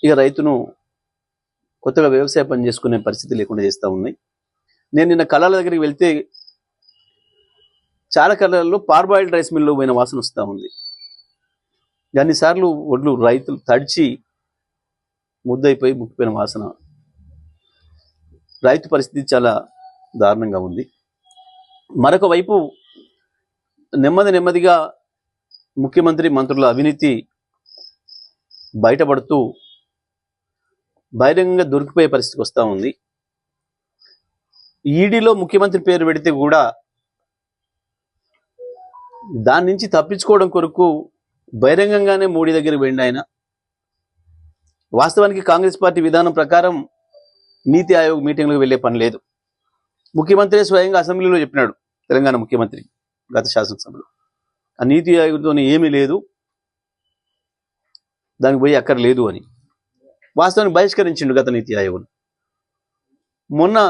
ఇక రైతును కొత్తగా వ్యవసాయ పని చేసుకునే పరిస్థితి లేకుండా చేస్తూ ఉన్నాయి. నేను నిన్న కళాల దగ్గరికి వెళ్తే చాలా కళలలో పార్బాయిల్డ్ రైస్ మిల్లు పోయిన వాసన వస్తూ ఉంది. అన్నిసార్లు ఒడ్లు రైతులు తడిచి ముద్దయిపోయి ముక్కిపోయిన వాసన. రైతు పరిస్థితి చాలా దారుణంగా ఉంది. మరొక వైపు నెమ్మదిగా ముఖ్యమంత్రి మంత్రుల అవినీతి బయటపడుతూ బహిరంగంగా దొరికిపోయే పరిస్థితికి వస్తూ ఉంది. ఈడీలో ముఖ్యమంత్రి పేరు పెడితే కూడా దాని నుంచి తప్పించుకోవడం కొరకు బహిరంగంగానే మోడీ దగ్గరికి వెళ్ళిన ఆయన. వాస్తవానికి కాంగ్రెస్ పార్టీ విధానం ప్రకారం నీతి ఆయోగ్ మీటింగ్లకు వెళ్ళే పని లేదు. ముఖ్యమంత్రి స్వయంగా అసెంబ్లీలో చెప్పినాడు, తెలంగాణ ముఖ్యమంత్రి గత శాసనసభలో, ఆ నీతి ఆయోగ్తో ఏమీ లేదు, దానికి పోయి అక్కర్లేదు అని వాస్తవానికి బహిష్కరించిండు గత నీతి ఆయోగ్. మొన్న